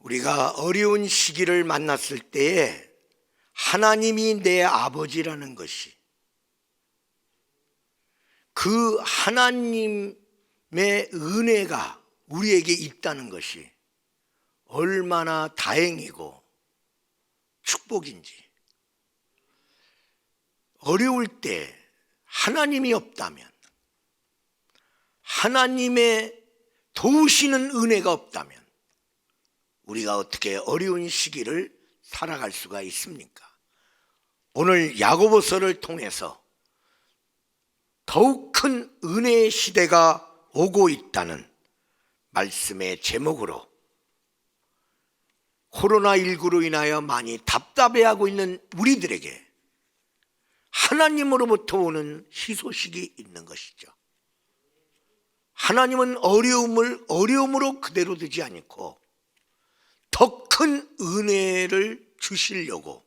우리가 어려운 시기를 만났을 때에 하나님이 내 아버지라는 것이, 그 하나님의 은혜가 우리에게 있다는 것이 얼마나 다행이고 축복인지. 어려울 때 하나님이 없다면, 하나님의 도우시는 은혜가 없다면 우리가 어떻게 어려운 시기를 살아갈 수가 있습니까? 오늘 야고보서를 통해서 더욱 큰 은혜의 시대가 오고 있다는 말씀의 제목으로, 코로나19로 인하여 많이 답답해하고 있는 우리들에게 하나님으로부터 오는 희소식이 있는 것이죠. 하나님은 어려움을 어려움으로 그대로 두지 않고 더 큰 은혜를 주시려고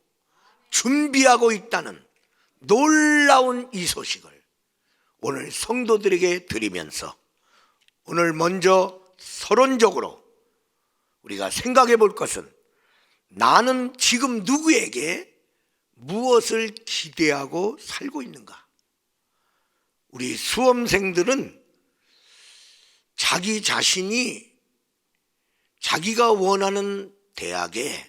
준비하고 있다는 놀라운 이 소식을 오늘 성도들에게 드리면서, 오늘 먼저 서론적으로 우리가 생각해 볼 것은, 나는 지금 누구에게 무엇을 기대하고 살고 있는가? 우리 수험생들은 자기 자신이 자기가 원하는 대학에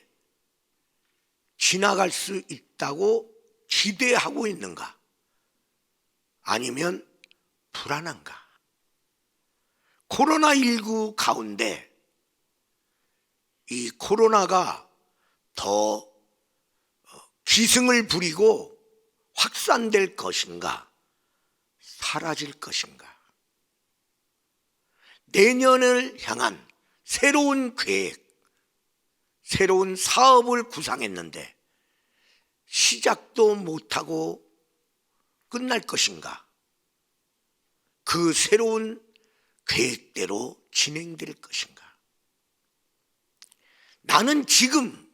지나갈 수 있다고 기대하고 있는가? 아니면 불안한가? 코로나19 가운데 이 코로나가 더 기승을 부리고 확산될 것인가? 사라질 것인가? 내년을 향한 새로운 계획, 새로운 사업을 구상했는데 시작도 못하고 끝날 것인가? 그 새로운 계획대로 진행될 것인가? 나는 지금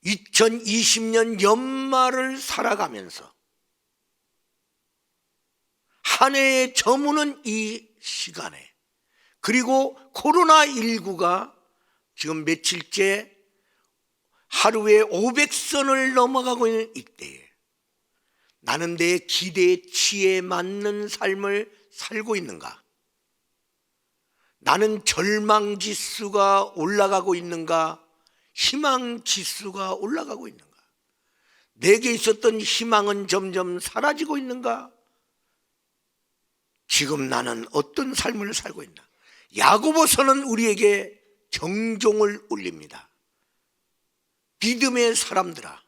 2020년 연말을 살아가면서 한 해에 저무는 이 시간에, 그리고 코로나19가 지금 며칠째 하루에 500선을 넘어가고 있는 이때에 나는 내 기대치에 맞는 삶을 살고 있는가? 나는 절망지수가 올라가고 있는가? 희망지수가 올라가고 있는가? 내게 있었던 희망은 점점 사라지고 있는가? 지금 나는 어떤 삶을 살고 있나? 야고보서는 우리에게 경종을 울립니다. 믿음의 사람들아,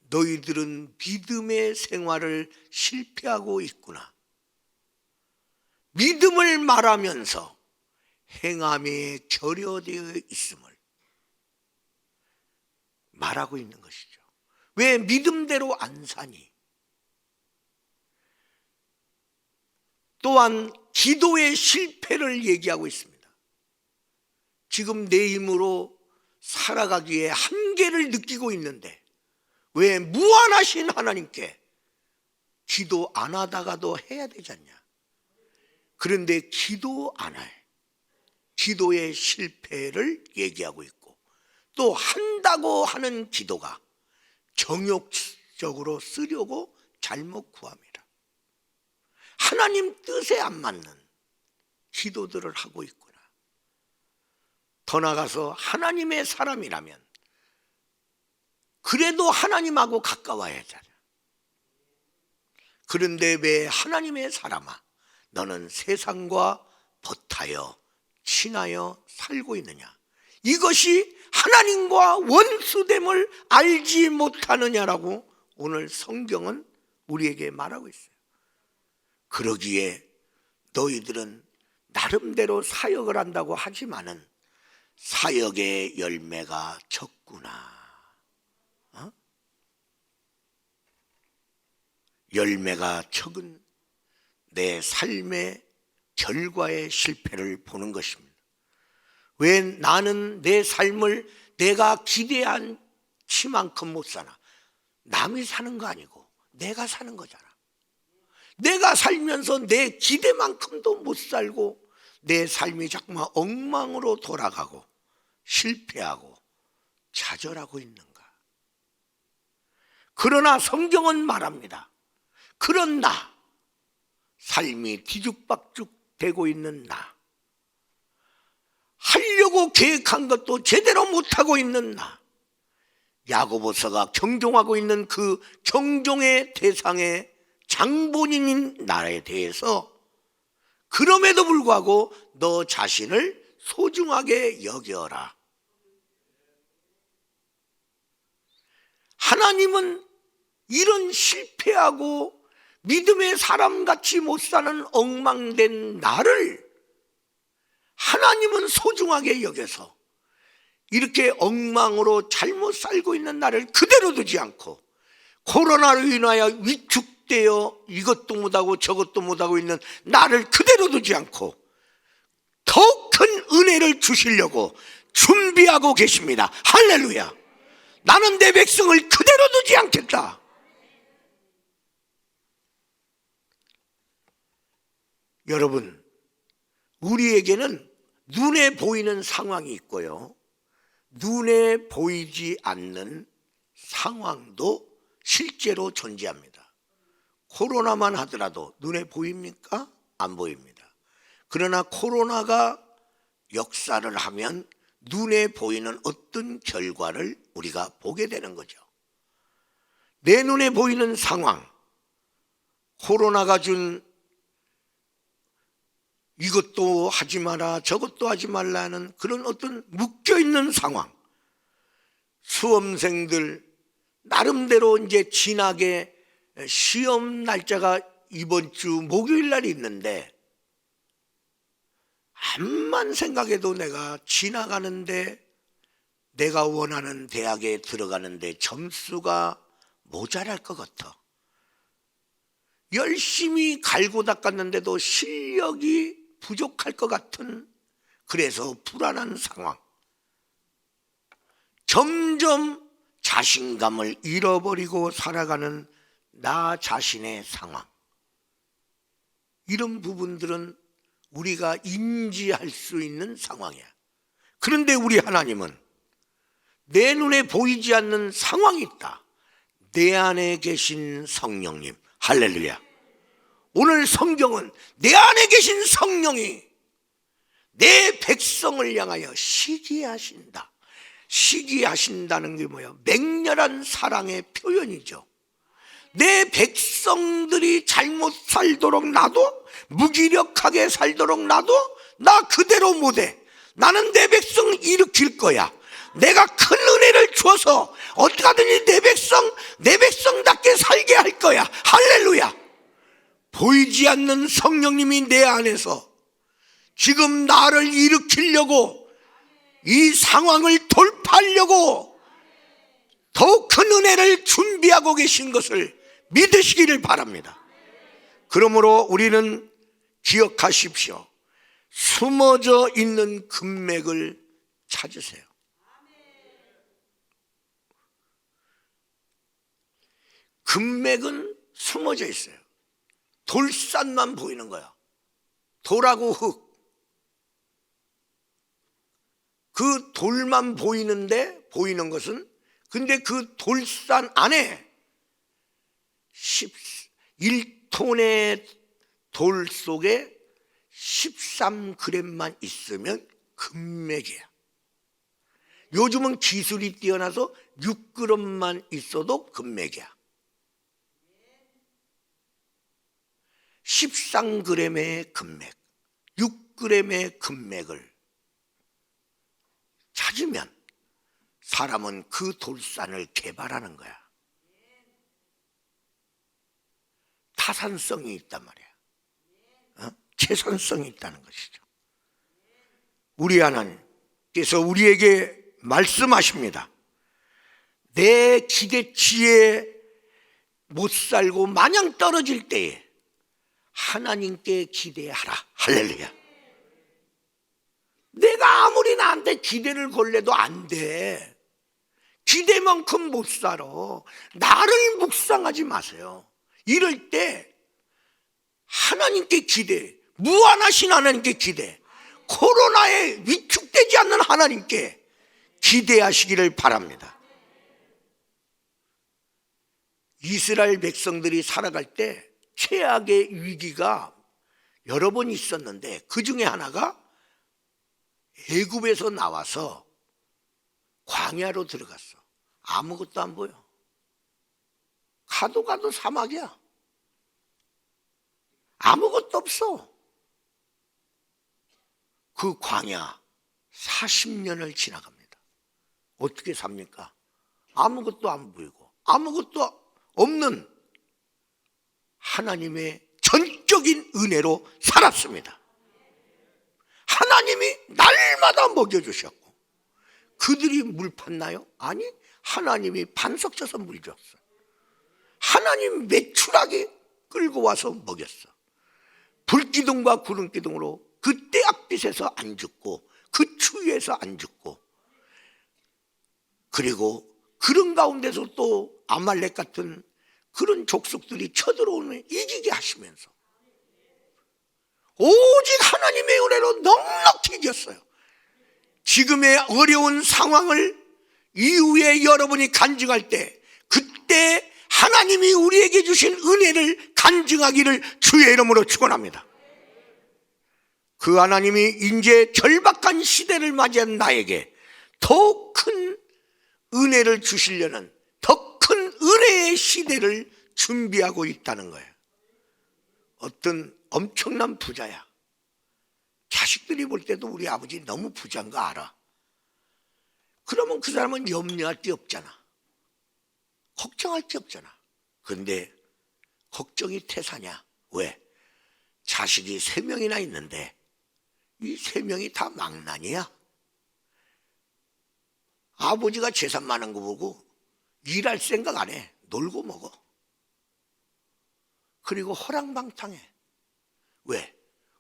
너희들은 믿음의 생활을 실패하고 있구나. 믿음을 말하면서 행함에 결여되어 있음을 말하고 있는 것이죠. 왜 믿음대로 안 사니? 또한 기도의 실패를 얘기하고 있습니다. 지금 내 힘으로 살아가기에 한계를 느끼고 있는데 왜 무한하신 하나님께 기도 안 하다가도 해야 되지 않냐? 그런데 기도 안 할 기도의 실패를 얘기하고 있고, 또 한다고 하는 기도가 정욕적으로 쓰려고 잘못 구합니다. 하나님 뜻에 안 맞는 기도들을 하고 있구나. 더 나아가서 하나님의 사람이라면 그래도 하나님하고 가까워야 하잖아. 그런데 왜 하나님의 사람아, 너는 세상과 버타여 친하여 살고 있느냐? 이것이 하나님과 원수됨을 알지 못하느냐라고 오늘 성경은 우리에게 말하고 있어요. 그러기에 너희들은 나름대로 사역을 한다고 하지만은 사역의 열매가 적구나. 열매가 적은 내 삶의 결과의 실패를 보는 것입니다. 왜 나는 내 삶을 내가 기대한 치만큼 못 사나? 남이 사는 거 아니고 내가 사는 거잖아. 내가 살면서 내 기대만큼도 못 살고 내 삶이 자꾸만 엉망으로 돌아가고 실패하고 좌절하고 있는가? 그러나 성경은 말합니다. 그런 나, 삶이 뒤죽박죽 되고 있는 나, 하려고 계획한 것도 제대로 못하고 있는 나, 야고보서가 경종하고 있는 그 경종의 대상의 장본인인 나에 대해서 그럼에도 불구하고 너 자신을 소중하게 여겨라. 하나님은 이런 실패하고 믿음의 사람같이 못 사는 엉망된 나를 하나님은 소중하게 여겨서 이렇게 엉망으로 잘못 살고 있는 나를 그대로 두지 않고 코로나로 인하여 위축되어 이것도 못하고 저것도 못하고 있는 나를 그대로 두지 않고 더 큰 은혜를 주시려고 준비하고 계십니다. 할렐루야. 나는 내 백성을 그대로 두지 않겠다. 여러분, 우리에게는 눈에 보이는 상황이 있고요, 눈에 보이지 않는 상황도 실제로 존재합니다. 코로나만 하더라도 눈에 보입니까? 안 보입니다. 그러나 코로나가 역사를 하면 눈에 보이는 어떤 결과를 우리가 보게 되는 거죠. 내 눈에 보이는 상황, 코로나가 준 이것도 하지 마라 저것도 하지 말라는 그런 어떤 묶여있는 상황, 수험생들 나름대로 이제 진하게 시험 날짜가 이번 주 목요일 날 있는데 암만 생각해도 내가 지나가는데 내가 원하는 대학에 들어가는데 점수가 모자랄 것 같아. 열심히 갈고 닦았는데도 실력이 부족할 것 같은, 그래서 불안한 상황, 점점 자신감을 잃어버리고 살아가는 나 자신의 상황, 이런 부분들은 우리가 인지할 수 있는 상황이야. 그런데 우리 하나님은 내 눈에 보이지 않는 상황이 있다. 내 안에 계신 성령님, 할렐루야. 오늘 성경은 내 안에 계신 성령이 내 백성을 향하여 시기하신다. 시기하신다는 게 뭐야? 맹렬한 사랑의 표현이죠. 내 백성들이 잘못 살도록 놔도, 무기력하게 살도록 놔도 나 그대로 못해. 나는 내 백성 일으킬 거야. 내가 큰 은혜를 줘서 어떻게 하든지 내 백성답게 살게 할 거야. 할렐루야. 보이지 않는 성령님이 내 안에서 지금 나를 일으키려고, 이 상황을 돌파하려고 더욱 큰 은혜를 준비하고 계신 것을 믿으시기를 바랍니다. 그러므로 우리는 기억하십시오. 숨어져 있는 금맥을 찾으세요. 금맥은 숨어져 있어요. 돌산만 보이는 거야. 돌하고 흙. 그 돌만 보이는데, 보이는 것은, 근데 그 돌산 안에 1톤의 돌 속에 13g만 있으면 금맥이야. 요즘은 기술이 뛰어나서 6g만 있어도 금맥이야. 13g의 금맥, 6g의 금맥을 찾으면 사람은 그 돌산을 개발하는 거야. 타산성이 있단 말이야. 계산성이 있다는 것이죠. 우리 하나님께서 우리에게 말씀하십니다. 내 기대치에 못 살고 마냥 떨어질 때에 하나님께 기대하라. 할렐루야. 내가 아무리 나한테 기대를 걸래도 안 돼. 기대만큼 못 살아. 나를 묵상하지 마세요. 이럴 때 하나님께 기대, 무한하신 하나님께 기대, 코로나에 위축되지 않는 하나님께 기대하시기를 바랍니다. 이스라엘 백성들이 살아갈 때 최악의 위기가 여러 번 있었는데 그 중에 하나가 애굽에서 나와서 광야로 들어갔어. 아무것도 안 보여. 가도 사막이야. 아무것도 없어. 그 광야 40년을 지나갑니다. 어떻게 삽니까? 아무것도 안 보이고 아무것도 없는 하나님의 전적인 은혜로 살았습니다. 하나님이 날마다 먹여주셨고, 그들이 물 팠나요? 아니, 하나님이 반석 쳐서 물 줬어. 하나님 매출하게 끌고 와서 먹였어. 불기둥과 구름기둥으로 그 떼약빛에서 안 죽고 그 추위에서 안 죽고, 그리고 그런 가운데서 또 아말렉 같은 그런 족속들이 쳐들어오면 이기게 하시면서 오직 하나님의 은혜로 넉넉히 이겼어요. 지금의 어려운 상황을 이후에 여러분이 간증할 때, 그때 하나님이 우리에게 주신 은혜를 간증하기를 주의 이름으로 축원합니다. 그 하나님이 이제 절박한 시대를 맞이한 나에게 더 큰 은혜를 주시려는 더 큰 은혜의 시대를 준비하고 있다는 거예요. 어떤 엄청난 부자야. 자식들이 볼 때도 우리 아버지 너무 부자인 거 알아. 그러면 그 사람은 염려할 게 없잖아. 걱정할 게 없잖아. 그런데 걱정이 태사냐? 왜? 자식이 3명이나 있는데 이 3명이 다 망난이야. 아버지가 재산 많은 거 보고 일할 생각 안 해. 놀고 먹어. 그리고 허랑방탕해. 왜?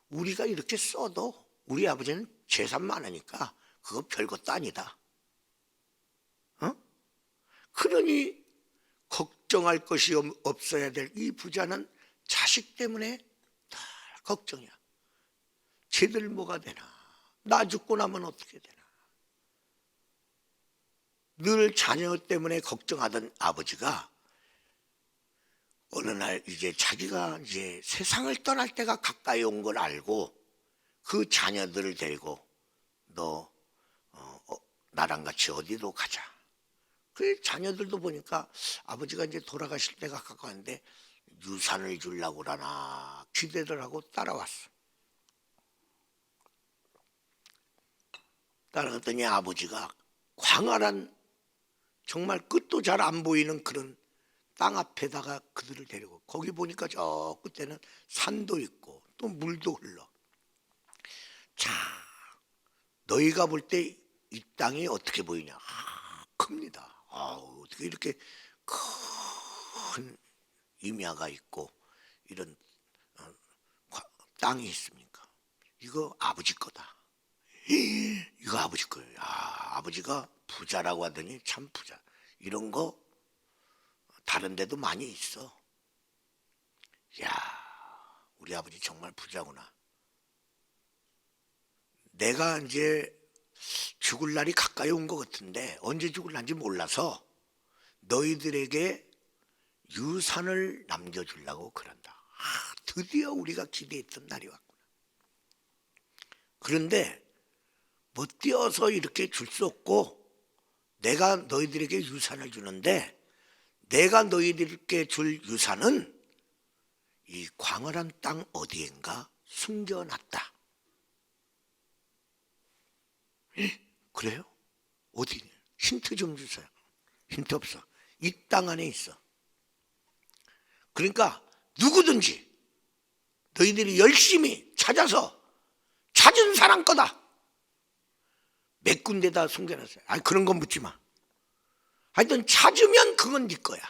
우리가 이렇게 써도 우리 아버지는 재산 많으니까 그거 별것도 아니다. 그러니 걱정할 것이 없어야 될 이 부자는 자식 때문에 다 걱정이야. 쟤들 뭐가 되나? 나 죽고 나면 어떻게 되나? 늘 자녀 때문에 걱정하던 아버지가 어느 날 이제 자기가 이제 세상을 떠날 때가 가까이 온 걸 알고 그 자녀들을 데리고 너 나랑 같이 어디로 가자. 그 자녀들도 보니까 아버지가 이제 돌아가실 때가 가까웠는데 유산을 주려고 그러나 기대를 하고 따라왔어. 따라갔더니 아버지가 광활한 정말 끝도 잘 안 보이는 그런 땅 앞에다가 그들을 데리고, 거기 보니까 저 끝에는 산도 있고 또 물도 흘러. 자, 너희가 볼 때 이 땅이 어떻게 보이냐? 큽니다. 어떻게 이렇게 큰 임야가 있고 이런 땅이 있습니까? 이거 아버지 거다. 이거 아버지 거예요. 아버지가 부자라고 하더니 참 부자. 이런 거 다른 데도 많이 있어. 야, 우리 아버지 정말 부자구나. 내가 이제 죽을 날이 가까이 온 것 같은데 언제 죽을 날인지 몰라서 너희들에게 유산을 남겨주려고 그런다. 드디어 우리가 기대했던 날이 왔구나. 그런데 못 뛰어서 이렇게 줄 수 없고 내가 너희들에게 유산을 주는데, 내가 너희들께 줄 유산은 이 광활한 땅 어디엔가 숨겨놨다. 그래요? 어디? 힌트 좀 주세요. 힌트 없어. 이 땅 안에 있어. 그러니까 누구든지 너희들이 열심히 찾아서 찾은 사람 거다. 몇 군데다 숨겨놨어요. 그런 건 묻지 마. 하여튼 찾으면 그건 네 거야.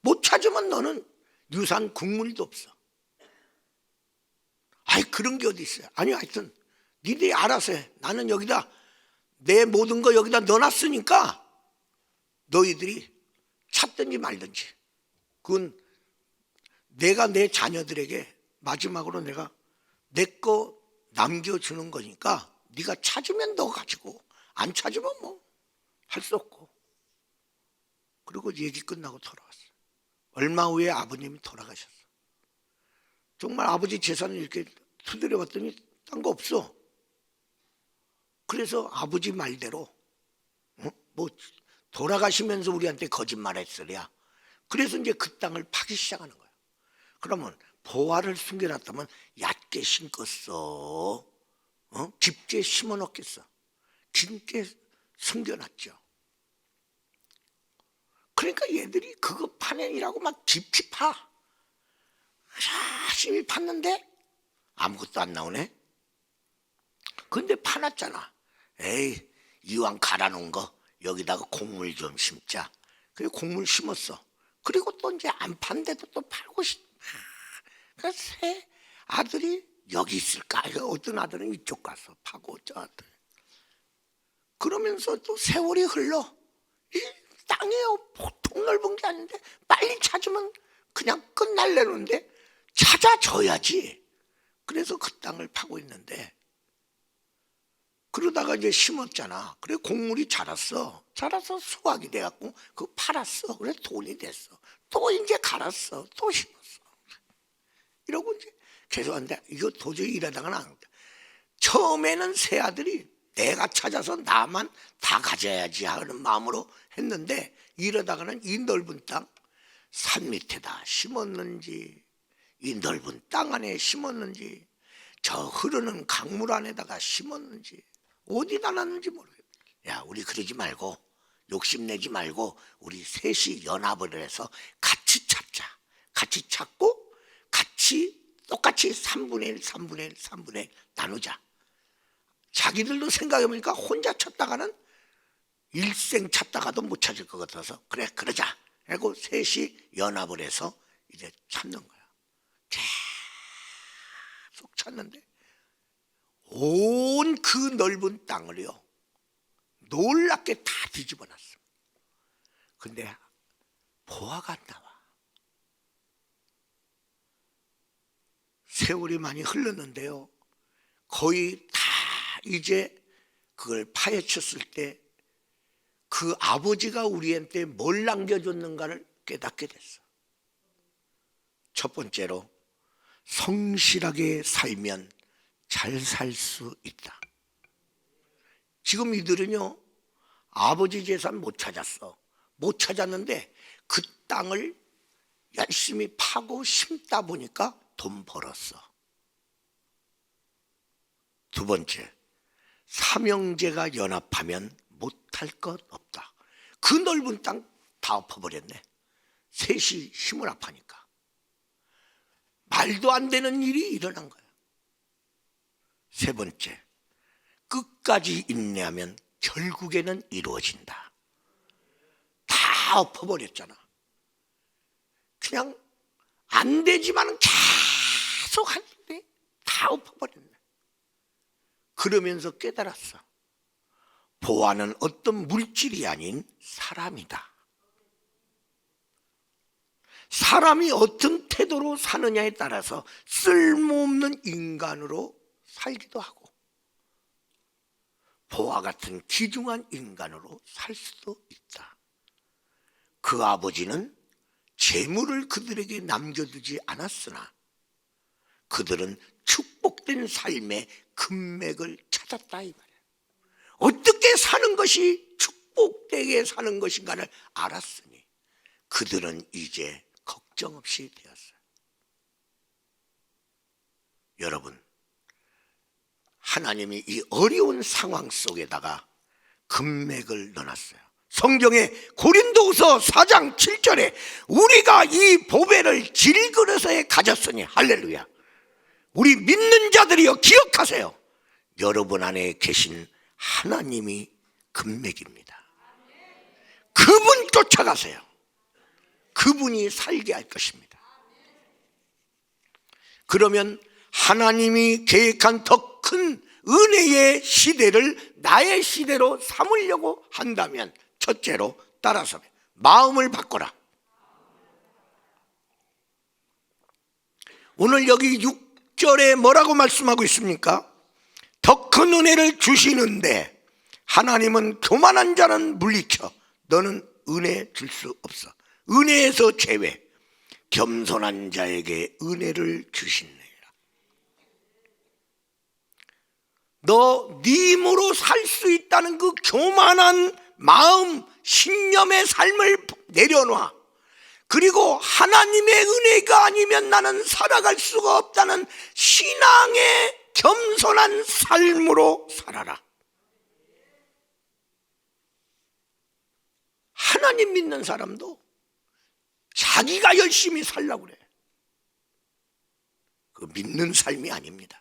못 찾으면 너는 유산 국물도 없어. 그런 게 어디 있어요. 하여튼 니들이 알아서 해. 나는 여기다 내 모든 거 여기다 넣어놨으니까 너희들이 찾든지 말든지, 그건 내가 내 자녀들에게 마지막으로 내가 내 거 남겨주는 거니까 네가 찾으면 너 가지고 안 찾으면 뭐 할 수 없고. 그리고 얘기 끝나고 돌아왔어. 얼마 후에 아버님이 돌아가셨어. 정말 아버지 재산을 이렇게 두드려 봤더니 딴 거 없어. 그래서 아버지 말대로 뭐 돌아가시면서 우리한테 거짓말했으랴. 그래서 이제 그 땅을 파기 시작하는 거야. 그러면 보화를 숨겨놨다면 얕게 심겠어? 깊게 심어놓겠어? 깊게 숨겨놨죠. 그러니까 얘들이 그거 파낸이라고 막 깊이 파. 열심히 팠는데 아무것도 안 나오네. 근데 파놨잖아. 에이, 이왕 갈아놓은 거 여기다가 곡물 좀 심자. 그래 곡물 심었어. 그리고 또 이제 안 판데도 또 팔고 싶. 그래서 새 아들이 여기 있을까? 어떤 아들은 이쪽 가서 파고 저 아들. 그러면서 또 세월이 흘러. 이 땅이 보통 넓은 게 아닌데 빨리 찾으면 그냥 끝날려는데 찾아줘야지. 그래서 그 땅을 파고 있는데 그러다가 이제 심었잖아. 그래 곡물이 자랐어. 자라서 수확이 돼갖고 그거 팔았어. 그래 돈이 됐어. 또 이제 갈았어. 또 심었어. 이러고 이제 계속 하는데 이거 도저히 일하다가는 안 돼. 처음에는 새 아들이 내가 찾아서 나만 다 가져야지 하는 마음으로 했는데 이러다가는 이 넓은 땅 산 밑에다 심었는지 이 넓은 땅 안에 심었는지 저 흐르는 강물 안에다가 심었는지 어디다 놨는지 모르겠어. 야, 우리 그러지 말고 욕심내지 말고 우리 셋이 연합을 해서 같이 찾자. 같이 찾고 같이 똑같이 3분의 1, 3분의 1, 3분의 1 나누자. 자기들도 생각해보니까 혼자 찾다가는 일생 찾다가도 못 찾을 것 같아서 그래 그러자 하고 셋이 연합을 해서 이제 찾는 거야. 계속 찾는데 온 그 넓은 땅을요 놀랍게 다 뒤집어 놨어. 근데 보화가 안 나와. 세월이 많이 흘렀는데요 거의 다 이제 그걸 파헤쳤을 때 그 아버지가 우리한테 뭘 남겨줬는가를 깨닫게 됐어. 첫 번째로 성실하게 살면 잘 살 수 있다. 지금 이들은요 아버지 재산 못 찾았어. 못 찾았는데 그 땅을 열심히 파고 심다 보니까 돈 벌었어. 두 번째, 삼형제가 연합하면 못할 것 없다. 그 넓은 땅 다 엎어버렸네. 셋이 힘을 합하니까 말도 안 되는 일이 일어난 거야. 세 번째, 끝까지 인내하면 결국에는 이루어진다. 다 엎어버렸잖아. 그냥 안 되지만 계속 하는데 다 엎어버렸네. 그러면서 깨달았어. 보화는 어떤 물질이 아닌 사람이다. 사람이 어떤 태도로 사느냐에 따라서 쓸모없는 인간으로 살기도 하고 보화 같은 귀중한 인간으로 살 수도 있다. 그 아버지는 재물을 그들에게 남겨두지 않았으나 그들은 축복된 삶의 금맥을 찾았다 이 말이야. 어떻게 사는 것이 축복되게 사는 것인가를 알았으니 그들은 이제 걱정 없이 되었어요. 여러분, 하나님이 이 어려운 상황 속에다가 금맥을 넣어놨어요. 성경에 고린도후서 4장 7절에 우리가 이 보배를 질그릇에 가졌으니 할렐루야. 우리 믿는 자들이여 기억하세요. 여러분 안에 계신 하나님이 금맥입니다. 그분 쫓아가세요. 그분이 살게 할 것입니다. 그러면 하나님이 계획한 더 큰 은혜의 시대를 나의 시대로 삼으려고 한다면 첫째로 따라서 마음을 바꿔라. 오늘 여기 6절에 뭐라고 말씀하고 있습니까? 더 큰 은혜를 주시는데 하나님은 교만한 자는 물리쳐 너는 은혜 줄 수 없어. 은혜에서 제외. 겸손한 자에게 은혜를 주시느니라. 너 네 힘으로 살 수 있다는 그 교만한 마음, 신념의 삶을 내려놔. 그리고 하나님의 은혜가 아니면 나는 살아갈 수가 없다는 신앙의 겸손한 삶으로 살아라. 하나님 믿는 사람도 자기가 열심히 살려고 그래. 그 믿는 삶이 아닙니다.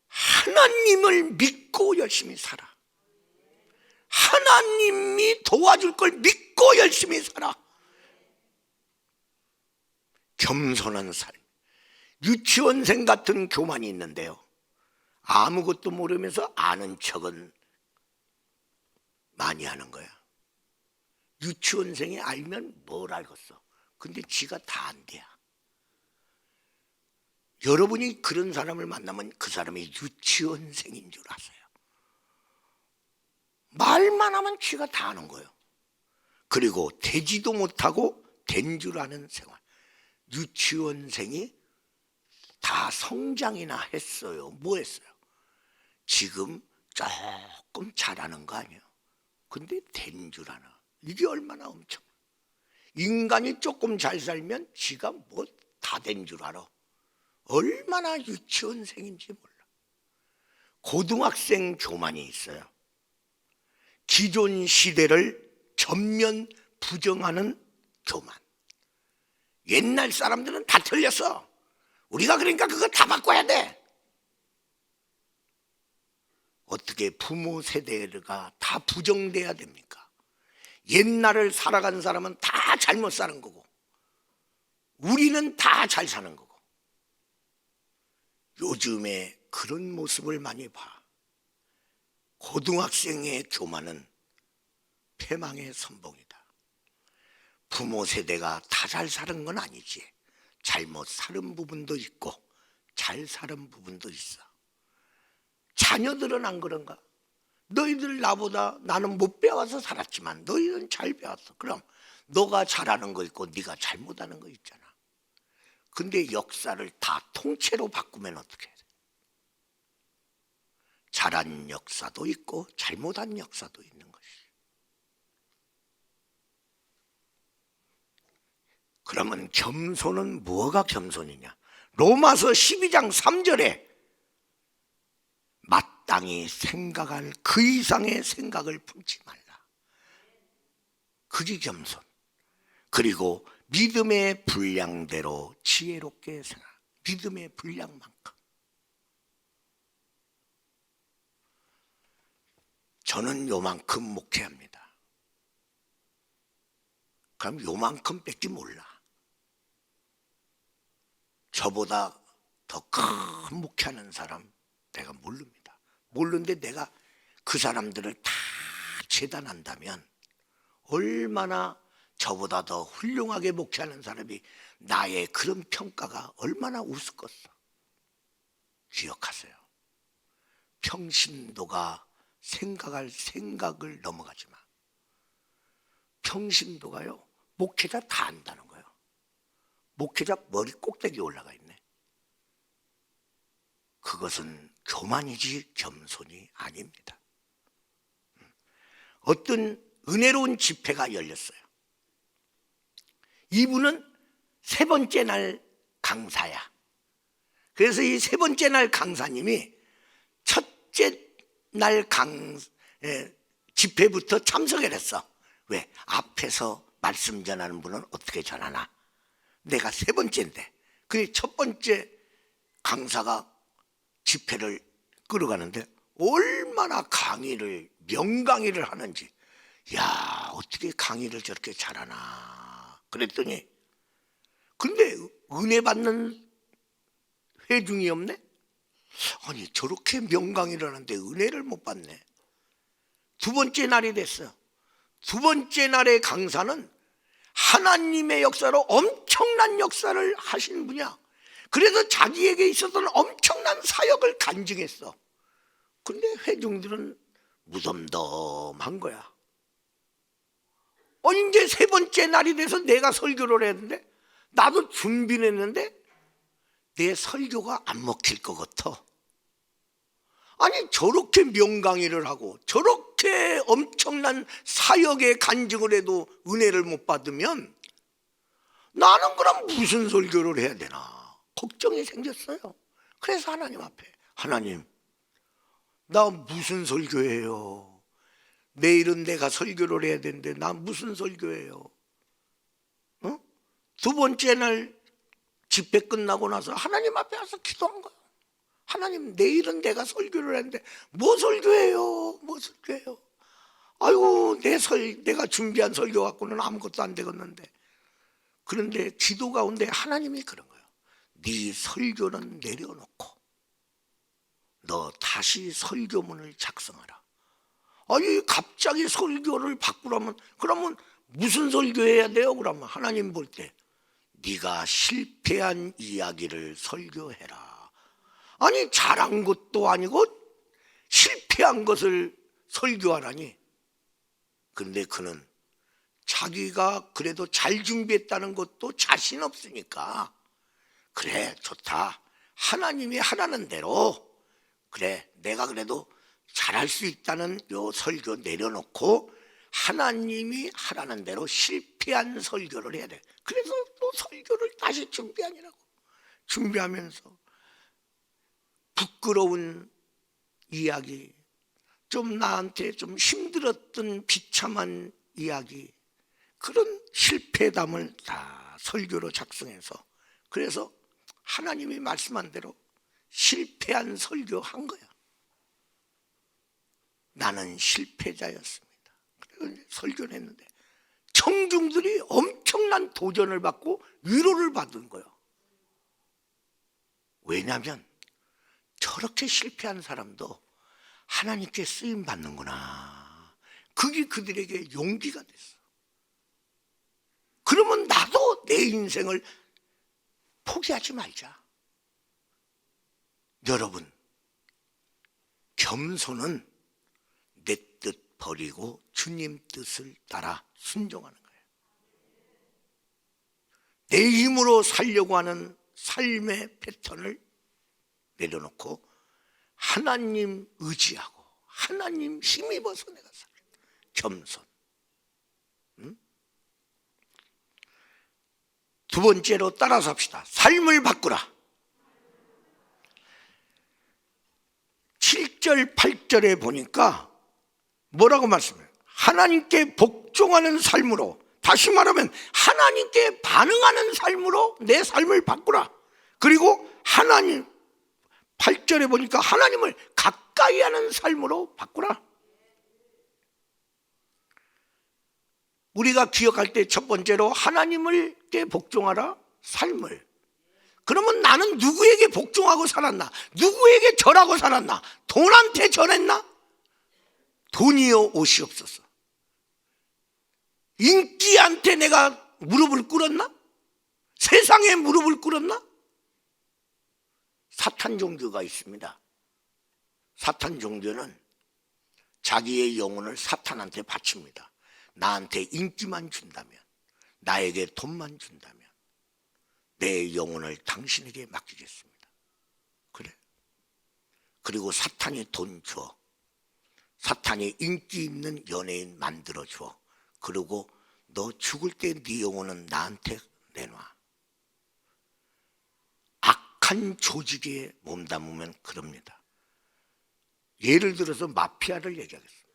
하나님을 믿고 열심히 살아. 하나님이 도와줄 걸 믿고 열심히 살아. 겸손한 삶. 유치원생 같은 교만이 있는데요, 아무것도 모르면서 아는 척은 많이 하는 거야. 유치원생이 알면 뭘 알겠어. 근데 지가 다 안 돼야. 여러분이 그런 사람을 만나면 그 사람이 유치원생인 줄 아세요. 말만 하면 지가 다 아는 거예요. 그리고 되지도 못하고 된 줄 아는 생활. 유치원생이 다 성장이나 했어요. 뭐 했어요? 지금 조금 잘하는 거 아니에요. 근데 된 줄 아나. 이게 얼마나 엄청. 인간이 조금 잘 살면 지가 뭐 다 된 줄 알아. 얼마나 유치원생인지 몰라. 고등학생 교만이 있어요. 기존 시대를 전면 부정하는 교만. 옛날 사람들은 다 틀렸어. 우리가 그러니까 그거 다 바꿔야 돼. 어떻게 부모 세대가 다 부정돼야 됩니까? 옛날을 살아간 사람은 다 잘못 사는 거고 우리는 다 잘 사는 거고. 요즘에 그런 모습을 많이 봐. 고등학생의 교만은 패망의 선봉이다. 부모 세대가 다 잘 사는 건 아니지. 잘못 사는 부분도 있고 잘 사는 부분도 있어. 자녀들은 안 그런가? 너희들 나보다 나는 못 배워서 살았지만 너희는 잘 배웠어. 그럼 너가 잘하는 거 있고 네가 잘못하는 거 있잖아. 근데 역사를 다 통째로 바꾸면 어떻게 해? 잘한 역사도 있고 잘못한 역사도 있는 것이. 그러면 겸손은 뭐가 겸손이냐? 로마서 12장 3절에 마땅히 생각할 그 이상의 생각을 품지 말라. 그게 겸손. 그리고 믿음의 분량대로 지혜롭게 생각. 믿음의 분량만큼. 저는 요만큼 목회합니다. 그럼 요만큼 뺏기 몰라. 저보다 더 큰 목회하는 사람 내가 모릅니다. 모르는데 내가 그 사람들을 다 재단한다면 얼마나 저보다 더 훌륭하게 목회하는 사람이 나의 그런 평가가 얼마나 우습겠어. 기억하세요. 평신도가 생각할 생각을 넘어가지 마. 평신도가요, 목회자 다 안다는 거예요. 목회자 머리 꼭대기에 올라가 있네. 그것은 교만이지 겸손이 아닙니다. 어떤 은혜로운 집회가 열렸어요. 이분은 세 번째 날 강사야. 그래서 이 세 번째 날 강사님이 첫째 날 집회부터 참석을 했어. 왜? 앞에서 말씀 전하는 분은 어떻게 전하나? 내가 세 번째인데. 그 첫 번째 강사가 집회를 끌어가는데 얼마나 강의를, 명강의를 하는지. 야, 어떻게 강의를 저렇게 잘하나 그랬더니, 근데 은혜 받는 회중이 없네? 아니, 저렇게 명강의를 하는데 은혜를 못 받네. 두 번째 날이 됐어요. 두 번째 날의 강사는 하나님의 역사로 엄청난 역사를 하신 분이야. 그래서 자기에게 있었던 엄청난 사역을 간증했어. 근데 회중들은 무덤덤한 거야. 이제 세 번째 날이 돼서 내가 설교를 했는데, 나도 준비는 했는데 내 설교가 안 먹힐 것 같아. 아니, 저렇게 명강의를 하고 저렇게 엄청난 사역의 간증을 해도 은혜를 못 받으면 나는 그럼 무슨 설교를 해야 되나 걱정이 생겼어요. 그래서 하나님 앞에, 하나님, 나 무슨 설교해요? 내일은 내가 설교를 해야 되는데 나 무슨 설교해요? 두 번째 날 집회 끝나고 나서 하나님 앞에 와서 기도한 거예요. 하나님, 내일은 내가 설교를 했는데 뭐 설교해요? 뭐 설교해요? 아이고, 내가 준비한 설교 갖고는 아무것도 안 되겠는데. 그런데 기도 가운데 하나님이 그런 거예요. 네 설교는 내려놓고 너 다시 설교문을 작성하라. 아니, 갑자기 설교를 바꾸라면, 그러면 무슨 설교해야 돼요? 그러면 하나님 볼 때 네가 실패한 이야기를 설교해라. 아니, 잘한 것도 아니고 실패한 것을 설교하라니. 그런데 그는 자기가 그래도 잘 준비했다는 것도 자신 없으니까, 그래, 좋다, 하나님이 하라는 대로, 그래, 내가 그래도 잘할 수 있다는 요 설교 내려놓고 하나님이 하라는 대로 실패한 설교를 해야 돼. 그래서 또 설교를 다시 준비하니라고. 준비하면서 부끄러운 이야기, 좀 나한테 좀 힘들었던 비참한 이야기, 그런 실패담을 다 설교로 작성해서, 그래서 하나님이 말씀한 대로 실패한 설교한 거야. 나는 실패자였습니다. 그래서 설교를 했는데 청중들이 엄청난 도전을 받고 위로를 받은 거예요. 왜냐하면 저렇게 실패한 사람도 하나님께 쓰임 받는구나, 그게 그들에게 용기가 됐어. 그러면 나도 내 인생을 포기하지 말자. 여러분, 겸손은 내 뜻 버리고 주님 뜻을 따라 순종하는 거예요. 내 힘으로 살려고 하는 삶의 패턴을 내려놓고 하나님 의지하고 하나님 힘입어서 내가 살겠다. 겸손. 두 번째로 따라서 합시다. 삶을 바꾸라. 7절 8절에 보니까 뭐라고 말씀해요? 하나님께 복종하는 삶으로, 다시 말하면 하나님께 반응하는 삶으로 내 삶을 바꾸라. 그리고 하나님, 8절에 보니까 하나님을 가까이 하는 삶으로 바꾸라. 우리가 기억할 때 첫 번째로 하나님께 복종하라, 삶을. 그러면 나는 누구에게 복종하고 살았나? 누구에게 절하고 살았나? 돈한테 절했나? 돈이요 옷이없어서. 인기한테 내가 무릎을 꿇었나? 세상에 무릎을 꿇었나? 사탄 종교가 있습니다. 사탄 종교는 자기의 영혼을 사탄한테 바칩니다. 나한테 인기만 준다면, 나에게 돈만 준다면 내 영혼을 당신에게 맡기겠습니다. 그래. 그리고 사탄이 돈 줘. 사탄이 인기 있는 연예인 만들어 줘. 그리고 너 죽을 때 네 영혼은 나한테 내놔. 악한 조직에 몸담으면 그럽니다. 예를 들어서 마피아를 얘기하겠습니다.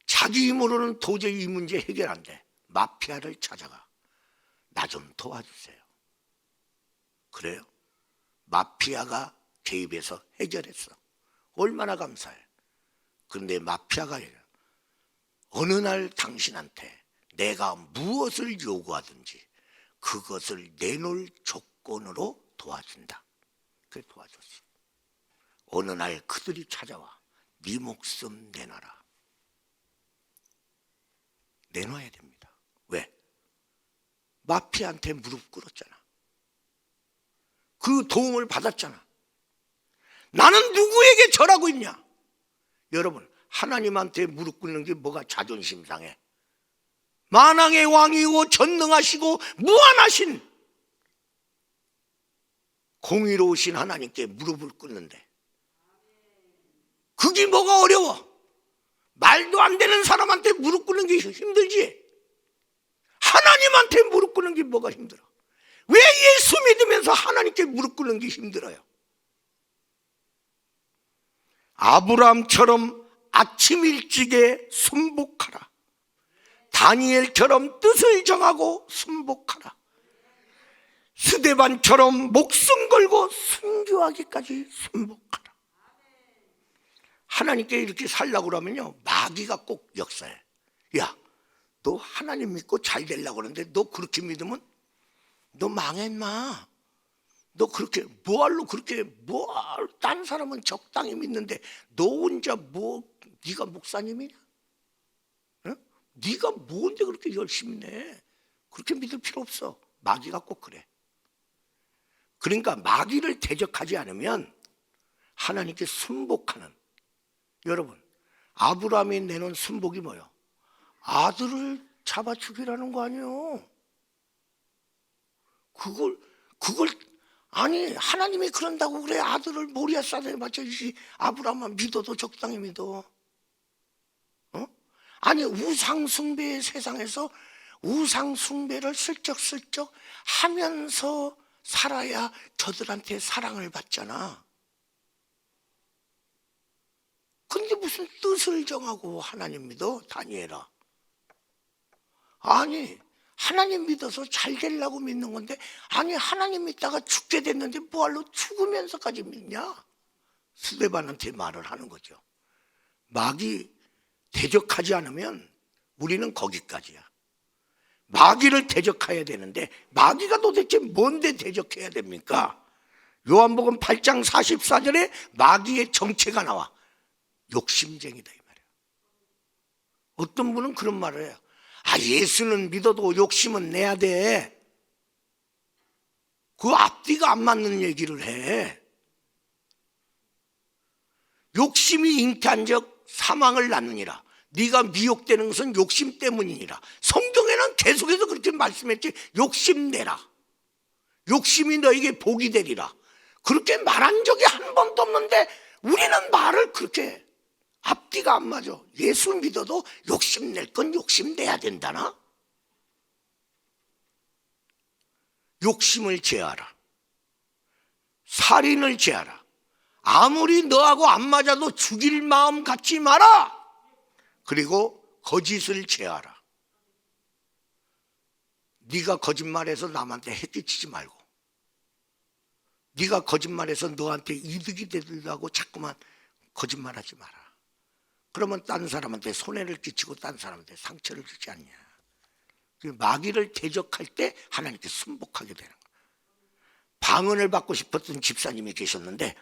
자기 힘으로는 도저히 이 문제 해결 안 돼. 마피아를 찾아가. 나 좀 도와주세요. 그래요? 마피아가 개입해서 해결했어. 얼마나 감사해. 그런데 마피아가 어느 날 당신한테 내가 무엇을 요구하든지 그것을 내놓을 조건으로 도와준다. 그래, 도와줬어. 어느 날 그들이 찾아와. 네 목숨 내놔라. 내놔야 됩니다. 왜? 마피아한테 무릎 꿇었잖아. 그 도움을 받았잖아. 나는 누구에게 절하고 있냐? 여러분, 하나님한테 무릎 꿇는 게 뭐가 자존심 상해? 만왕의 왕이고 전능하시고 무한하신 공의로우신 하나님께 무릎을 꿇는데 그게 뭐가 어려워? 말도 안 되는 사람한테 무릎 꿇는 게 힘들지. 하나님한테 무릎 꿇는 게 뭐가 힘들어? 왜 예수 믿으면서 하나님께 무릎 꿇는 게 힘들어요? 아브라함처럼 아침 일찍에 순복하라. 다니엘처럼 뜻을 정하고 순복하라. 스데반처럼 목숨 걸고 순교하기까지 순복하라. 하나님께 이렇게 살려고 그러면요, 마귀가 꼭 역사해. 야, 너 하나님 믿고 잘 되려고 그러는데 너 그렇게 믿으면 너 망했마. 너 그렇게 뭐할로 그렇게 딴 사람은 적당히 믿는데 너 혼자 네가 목사님이냐? 응? 네가 뭔데 그렇게 열심히 내? 그렇게 믿을 필요 없어. 마귀가 꼭 그래. 그러니까 마귀를 대적하지 않으면 하나님께 순복하는, 여러분, 아브라함이 내놓은 순복이 뭐예요? 아들을 잡아 죽이라는 거 아니에요. 그걸 아니 하나님이 그런다고 그래. 아들을 모리아 산에 맞춰주시. 아브라함만 믿어도 적당히 믿어. 아니 우상 숭배의 세상에서 우상 숭배를 슬쩍슬쩍 하면서 살아야 저들한테 사랑을 받잖아. 근데 무슨 뜻을 정하고 하나님 믿어? 다니엘아. 아니 하나님 믿어서 잘 되려고 믿는 건데, 아니 하나님 믿다가 죽게 됐는데 뭐할로 죽으면서까지 믿냐? 스데반한테 말을 하는 거죠. 마귀 대적하지 않으면 우리는 거기까지야. 마귀를 대적해야 되는데 마귀가 도대체 뭔데 대적해야 됩니까? 요한복음 8장 44절에 마귀의 정체가 나와. 욕심쟁이다 이 말이야. 어떤 분은 그런 말을 해요. 아, 예수는 믿어도 욕심은 내야 돼. 그 앞뒤가 안 맞는 얘기를 해. 욕심이 잉태한적 사망을 낳느니라. 네가 미혹되는 것은 욕심 때문이니라. 성경에는 계속해서 그렇게 말씀했지. 욕심내라. 욕심이 너에게 복이 되리라. 그렇게 말한 적이 한 번도 없는데 우리는 말을 그렇게 앞뒤가 안 맞아. 예수 믿어도 욕심낼 건 욕심내야 된다나? 욕심을 제하라. 살인을 제하라. 아무리 너하고 안 맞아도 죽일 마음 갖지 마라. 그리고 거짓을 제하라. 네가 거짓말해서 남한테 해끼치지 말고, 네가 거짓말해서 너한테 이득이 되려고 자꾸만 거짓말하지 마라. 그러면 딴 사람한테 손해를 끼치고 딴 사람한테 상처를 주지 않냐. 마귀를 대적할 때 하나님께 순복하게 되는 거예요. 방언을 받고 싶었던 집사님이 계셨는데,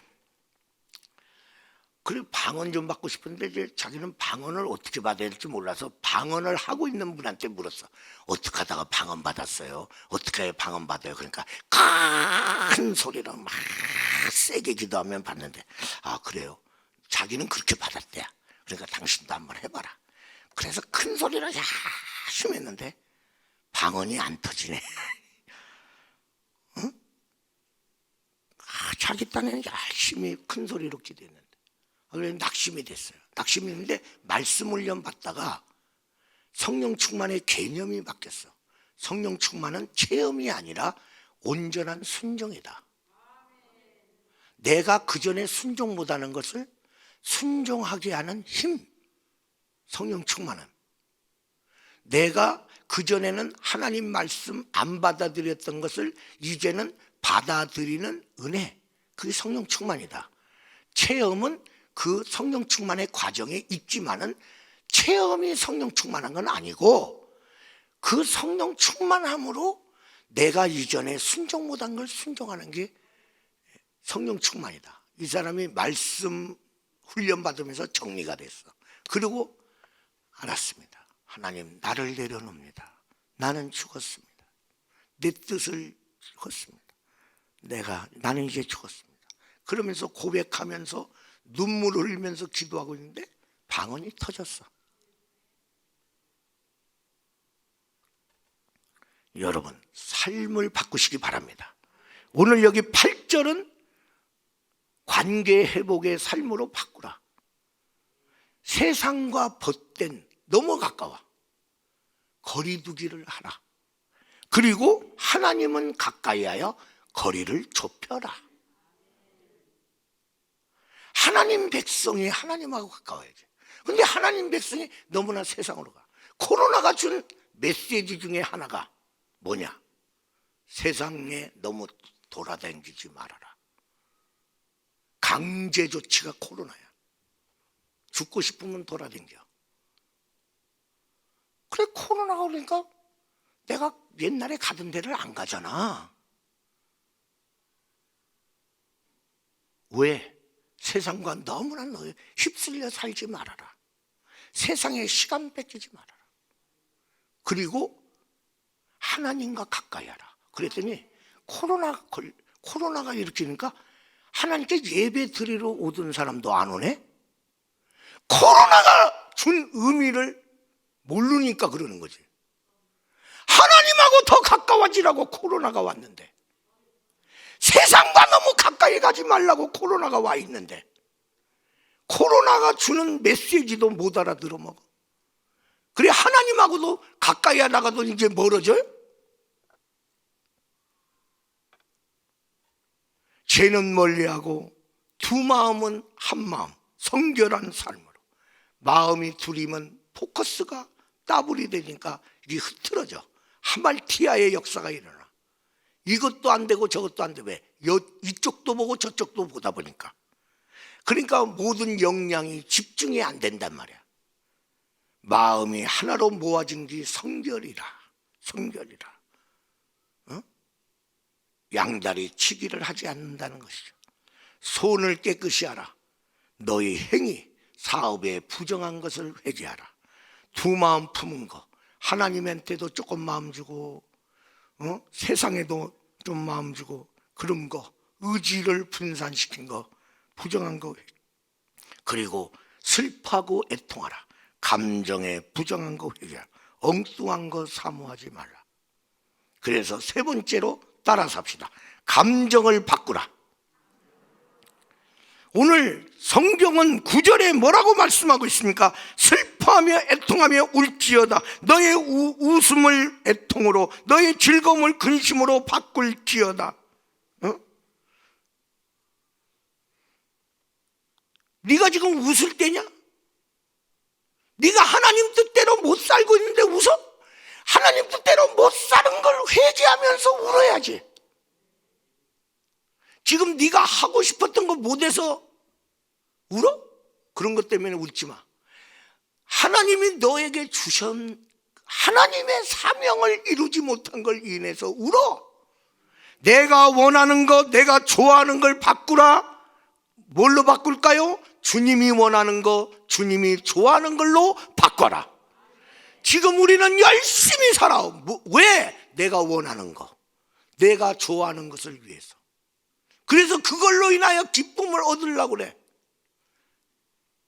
그래 방언 좀 받고 싶은데 이제 자기는 방언을 어떻게 받아야 될지 몰라서 방언을 하고 있는 분한테 물었어. 어떻게 하다가 방언 받았어요? 어떻게 해야 방언 받아요? 그러니까 큰 소리로 막 세게 기도하면 받는데, 아 그래요? 자기는 그렇게 받았대요. 그러니까 당신도 한번 해봐라. 그래서 큰 소리로 열심히 했는데 방언이 안 터지네. 응? 자기 딴에는 열심히 큰 소리로 기도했는데, 그래서 낙심이 됐어요. 낙심이 됐는데 말씀 훈련 받다가 성령 충만의 개념이 바뀌었어. 성령 충만은 체험이 아니라 온전한 순종이다. 내가 그전에 순종 못하는 것을 순종하게 하는 힘. 성령 충만은 내가 그전에는 하나님 말씀 안 받아들였던 것을 이제는 받아들이는 은혜. 그게 성령 충만이다. 체험은 그 성령 충만의 과정에 있지만은 체험이 성령 충만한 건 아니고, 그 성령 충만함으로 내가 이전에 순종 못한 걸 순종하는 게 성령 충만이다. 이 사람이 말씀 훈련 받으면서 정리가 됐어. 그리고 알았습니다. 하나님 나를 내려놓습니다. 나는 죽었습니다. 내 뜻을 죽었습니다. 나는 이제 죽었습니다. 그러면서 고백하면서 눈물을 흘리면서 기도하고 있는데 방언이 터졌어. 여러분, 삶을 바꾸시기 바랍니다. 오늘 여기 8절은 관계 회복의 삶으로 바꾸라. 세상과 벗된 너무 가까워. 거리두기를 하라. 그리고 하나님은 가까이 하여 거리를 좁혀라. 하나님 백성이 하나님하고 가까워야지. 근데 하나님 백성이 너무나 세상으로 가. 코로나가 준 메시지 중에 하나가 뭐냐? 세상에 너무 돌아다니지 말아라. 강제 조치가 코로나야. 죽고 싶으면 돌아다녀. 그래, 코로나가 그러니까 내가 옛날에 가던 데를 안 가잖아. 왜? 세상과 너무나 휩쓸려 살지 말아라. 세상에 시간 뺏기지 말아라. 그리고 하나님과 가까이 하라. 그랬더니 코로나가 일으키니까 하나님께 예배 드리러 오던 사람도 안 오네? 코로나가 준 의미를 모르니까 그러는 거지. 하나님하고 더 가까워지라고 코로나가 왔는데, 세상과 너무 가까이 가지 말라고 코로나가 와 있는데, 코로나가 주는 메시지도 못 알아들어 먹어. 그래, 하나님하고도 가까이 하다가도 이제 멀어져요? 죄는 멀리하고 두 마음은 한 마음, 성결한 삶으로. 마음이 둘이면 포커스가 따블이 되니까 이게 흐트러져. 하말티아의 역사가 일어나. 이것도 안 되고 저것도 안 돼. 왜? 이쪽도 보고 저쪽도 보다 보니까. 그러니까 모든 역량이 집중이 안 된단 말이야. 마음이 하나로 모아진 게 성결이라. 성결이라. 어? 양다리 치기를 하지 않는다는 것이죠. 손을 깨끗이 하라. 너희 행위, 사업에 부정한 것을 회개하라. 두 마음 품은 거, 하나님한테도 조금 마음 주고, 세상에도 좀 마음 주고, 그런 거, 의지를 분산시킨 거, 부정한 거, 그리고 슬퍼하고 애통하라. 감정에 부정한 거 회개하라. 엉뚱한 거 사모하지 말라. 그래서 세 번째로 따라 삽시다. 감정을 바꾸라. 오늘 성경은 9절에 뭐라고 말씀하고 있습니까? 슬퍼하며 애통하며 울지어다. 너의 웃음을 애통으로, 너의 즐거움을 근심으로 바꿀지어다. 네가 지금 웃을 때냐? 네가 하나님 뜻대로 못 살고 있는데 웃어? 하나님 뜻대로 못 사는 걸 회개하면서 울어야지. 지금 네가 하고 싶었던 거 못해서 울어? 그런 것 때문에 울지 마. 하나님이 너에게 주신 하나님의 사명을 이루지 못한 걸 인해서 울어. 내가 원하는 것, 내가 좋아하는 걸 바꾸라. 뭘로 바꿀까요? 주님이 원하는 거, 주님이 좋아하는 걸로 바꿔라. 지금 우리는 열심히 살아. 왜? 내가 원하는 거, 내가 좋아하는 것을 위해서. 그래서 그걸로 인하여 기쁨을 얻으려고 그래.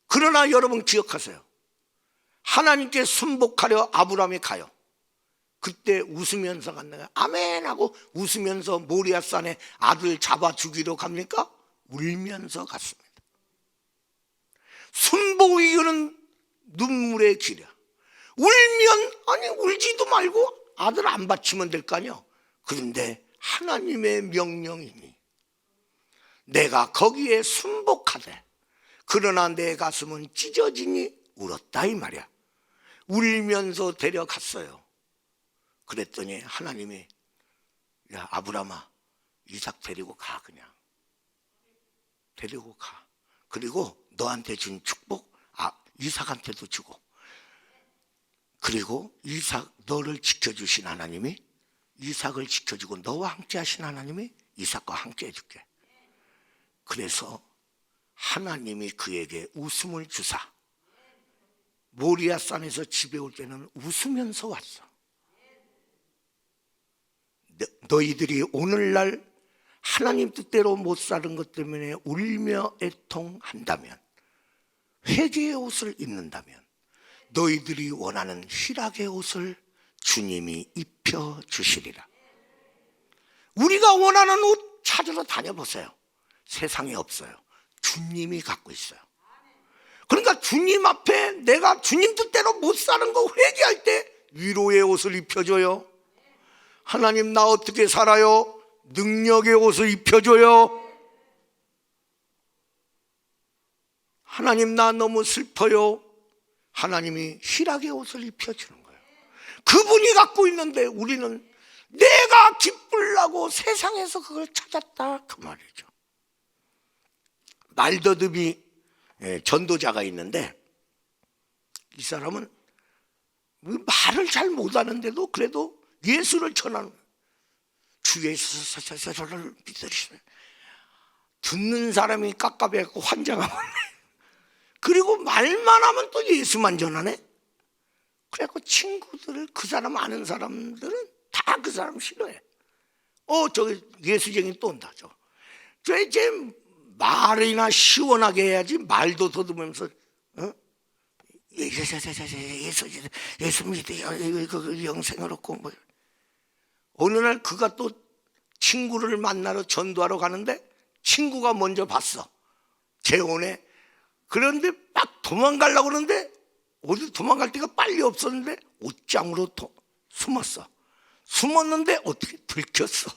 그러나 여러분 기억하세요. 하나님께 순복하려 아브라함이 가요. 그때 웃으면서 갔나요? 아멘 하고 웃으면서 모리아산에 아들 잡아 주기로 갑니까? 울면서 갔습니다. 순복 이유는 눈물의 길이야. 울면, 아니 울지도 말고 아들 안 바치면 될 거 아니야. 그런데 하나님의 명령이니 내가 거기에 순복하되 그러나 내 가슴은 찢어지니 울었다 이 말이야. 울면서 데려갔어요. 그랬더니 하나님이, 야 아브라함아, 이삭 데리고 가. 그냥 데리고 가. 그리고 너한테 준 축복 이삭한테도 주고, 그리고 이삭, 너를 지켜주신 하나님이 이삭을 지켜주고 너와 함께 하신 하나님이 이삭과 함께 해줄게. 그래서 하나님이 그에게 웃음을 주사 모리아산에서 집에 올 때는 웃으면서 왔어. 너희들이 오늘날 하나님 뜻대로 못 사는 것 때문에 울며 애통한다면 회개의 옷을 입는다면 너희들이 원하는 희락의 옷을 주님이 입혀주시리라. 우리가 원하는 옷 찾으러 다녀보세요. 세상에 없어요. 주님이 갖고 있어요. 그러니까 주님 앞에 내가 주님 뜻대로 못 사는 거 회개할 때 위로의 옷을 입혀줘요. 하나님 나 어떻게 살아요? 능력의 옷을 입혀줘요. 하나님 나 너무 슬퍼요. 하나님이 희락의 옷을 입혀주는 거예요. 그분이 갖고 있는데 우리는 내가 기쁘려고 세상에서 그걸 찾았다 그 말이죠. 말더듬이 전도자가 있는데 이 사람은 말을 잘 못하는데도 그래도 예수를 전하는 주 예수를 믿으시네. 듣는 사람이 깝깝해갖고 환장하고 그리고 말만 하면 또 예수만 전하네. 그래갖고 친구들을 그 사람 아는 사람들은 다 그 사람 싫어해. 저기 예수쟁이 또 온다. 저 이제 말이나 시원하게 해야지 말도 더듬으면서 예수 믿어요. 영생을 얻고 뭐. 어느 날 그가 또 친구를 만나러 전도하러 가는데 친구가 먼저 봤어. 재혼에. 그런데 막 도망가려고 그러는데 어디 도망갈 데가 빨리 없었는데 옷장으로 숨었어. 숨었는데 어떻게 들켰어.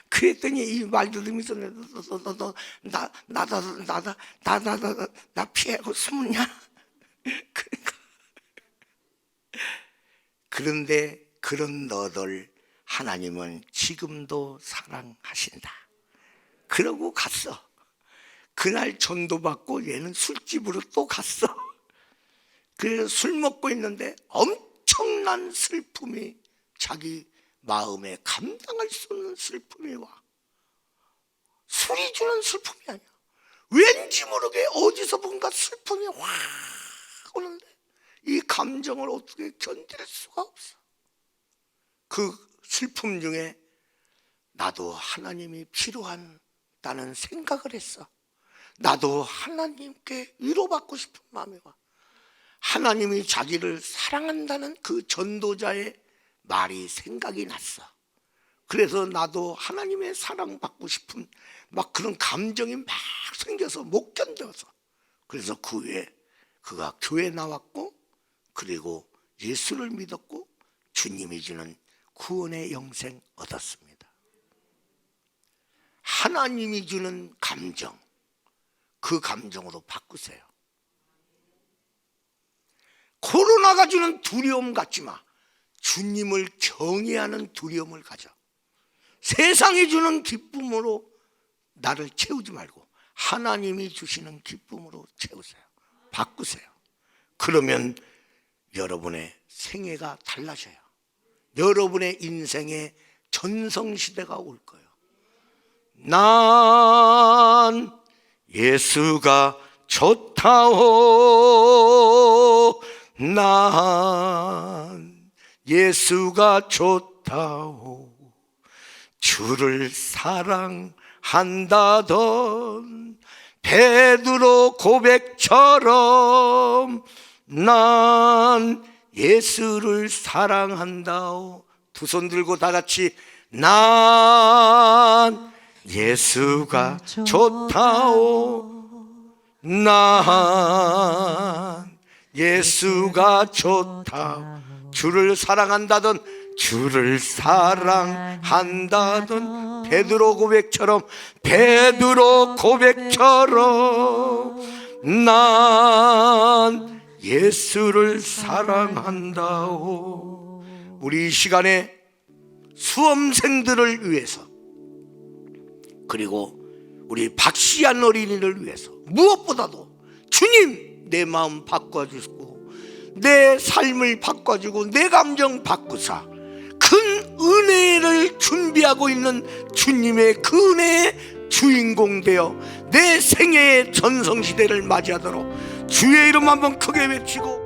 그랬더니 이 말더듬이서 나 피하고 숨었냐? 그런데 그런 너들 하나님은 지금도 사랑하신다. 그러고 갔어. 그날 전도받고 얘는 술집으로 또 갔어. 그래서 술 먹고 있는데 엄청난 슬픔이 자기 마음에 감당할 수 없는 슬픔이 와. 술이 주는 슬픔이 아니야. 왠지 모르게 어디서 뭔가 슬픔이 확 오는데 이 감정을 어떻게 견딜 수가 없어. 그 슬픔 중에 나도 하나님이 필요하다는 생각을 했어. 나도 하나님께 위로받고 싶은 마음이 와. 하나님이 자기를 사랑한다는 그 전도자의 말이 생각이 났어. 그래서 나도 하나님의 사랑받고 싶은 막 그런 감정이 막 생겨서 못 견뎌서 그래서 그 후에 그가 교회 나왔고 그리고 예수를 믿었고 주님이 주는 구원의 영생 얻었습니다. 하나님이 주는 감정, 그 감정으로 바꾸세요. 코로나가 주는 두려움 갖지 마. 주님을 경외하는 두려움을 가져. 세상이 주는 기쁨으로 나를 채우지 말고 하나님이 주시는 기쁨으로 채우세요. 바꾸세요. 그러면 여러분의 생애가 달라져요. 여러분의 인생에 전성시대가 올 거예요. 난 예수가 좋다오. 난 예수가 좋다오. 주를 사랑한다던 베드로 고백처럼 난 예수를 사랑한다오. 두 손 들고 다 같이 난 예수가 좋다오. 난 예수가 좋다. 주를 사랑한다던 주를 사랑한다던 베드로 고백처럼 난 예수를 사랑한다오. 우리 이 시간에 수험생들을 위해서 그리고 우리 박시안 어린이를 위해서 무엇보다도 주님 내 마음 바꿔주시고 내 삶을 바꿔주고 내 감정 바꾸사 큰 은혜를 준비하고 있는 주님의 그 은혜의 주인공 되어 내 생애의 전성시대를 맞이하도록 주의 이름 한번 크게 외치고